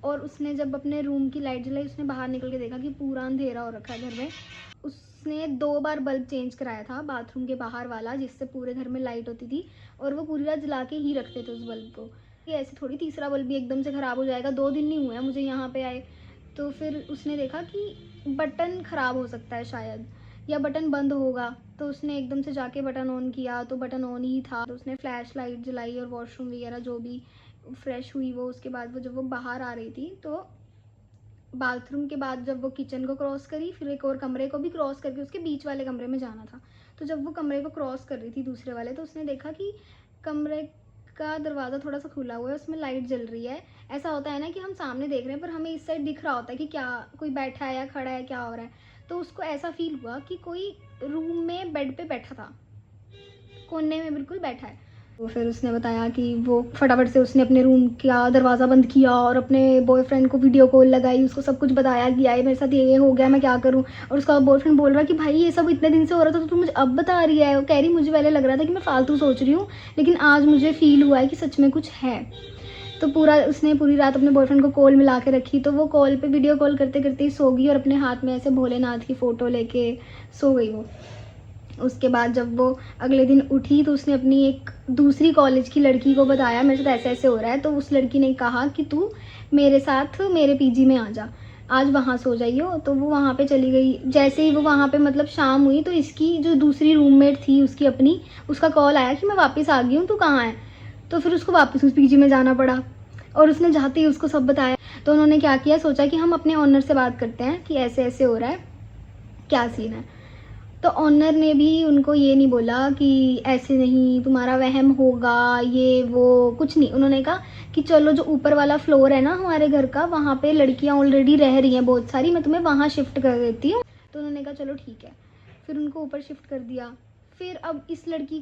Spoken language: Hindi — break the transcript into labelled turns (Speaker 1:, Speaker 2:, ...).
Speaker 1: और उसने जब अपने रूम की लाइट जलाई, उसने बाहर निकल के देखा कि पूरा अंधेरा हो रखा है घर में। उसने 2 बार बल्ब चेंज कराया था बाथरूम के बाहर वाला, जिससे पूरे घर में लाइट होती थी, और वो पूरी रात जला के ही रखते थे उस बल्ब को। कि ऐसे थोड़ी तीसरा बल्ब भी एकदम से ख़राब हो जाएगा, 2 दिन नहीं हुए हैं मुझे यहाँ पे आए। तो फिर उसने देखा कि बटन ख़राब हो सकता है शायद, या बटन बंद होगा। तो उसने एकदम से जाके बटन ऑन किया तो बटन ऑन ही था। तो उसने फ्लैश लाइट जलाई और वॉशरूम वगैरह जो भी फ्रेश हुई वो। उसके बाद वो जब वो बाहर आ रही थी, तो बाथरूम के बाद जब वो किचन को क्रॉस करी, फिर एक और कमरे को भी क्रॉस करके उसके बीच वाले कमरे में जाना था। तो जब वो कमरे को क्रॉस कर रही थी दूसरे वाले, तो उसने देखा कि कमरे का दरवाज़ा थोड़ा सा खुला हुआ है, उसमें लाइट जल रही है। ऐसा होता है ना कि हम सामने देख रहे हैं पर हमें इस साइड दिख रहा होता है कि क्या कोई बैठा है या खड़ा है, क्या हो रहा है। तो उसको ऐसा फील हुआ कि कोई रूम में बेड पे बैठा था, कोने में बिल्कुल बैठा है। तो फिर उसने बताया कि वो फटाफट से उसने अपने रूम का दरवाज़ा बंद किया और अपने बॉयफ्रेंड को वीडियो कॉल लगाई, उसको सब कुछ बताया कि यार मेरे साथ ये हो गया, मैं क्या करूं। और उसका बॉयफ्रेंड बोल रहा कि भाई ये सब इतने दिन से हो रहा था तो तू मुझे अब बता रही है। वो कह रही मुझे पहले लग रहा था कि मैं फालतू सोच रही हूँ, लेकिन आज मुझे फील हुआ है कि सच में कुछ है। तो उसने पूरी रात अपने बॉयफ्रेंड को कॉल मिला के रखी। तो वो कॉल पे वीडियो कॉल करते करते ही सो गई और अपने हाथ में ऐसे भोलेनाथ की फ़ोटो लेके सो गई वो। उसके बाद जब वो अगले दिन उठी तो उसने अपनी एक दूसरी कॉलेज की लड़की को बताया मेरे साथ ऐसे ऐसे हो रहा है। तो उस लड़की ने कहा कि तू मेरे साथ मेरे पीजी में आ जा, आज वहाँ सो जाइयो। तो वो वहाँ पे चली गई। जैसे ही वो वहाँ पे मतलब शाम हुई तो इसकी जो दूसरी रूममेट थी उसकी अपनी, उसका कॉल आया कि मैं वापस आ गई हूँ, तू कहाँ है। तो फिर उसको वापस उस पीजी में जाना पड़ा और उसने जाते ही उसको सब बताया। तो उन्होंने क्या किया, सोचा कि हम अपने ऑनर से बात करते हैं कि ऐसे ऐसे हो रहा है, क्या सीन है। तो ऑनर ने भी उनको ये नहीं बोला कि ऐसे नहीं तुम्हारा वहम होगा ये वो, कुछ नहीं। उन्होंने कहा कि चलो जो ऊपर वाला फ्लोर है ना हमारे घर का, वहाँ पे लड़कियाँ ऑलरेडी रह रही हैं बहुत सारी, मैं तुम्हें वहाँ शिफ्ट कर देती हूँ। तो उन्होंने कहा चलो ठीक है। फिर उनको ऊपर शिफ्ट कर दिया। फिर अब इस लड़की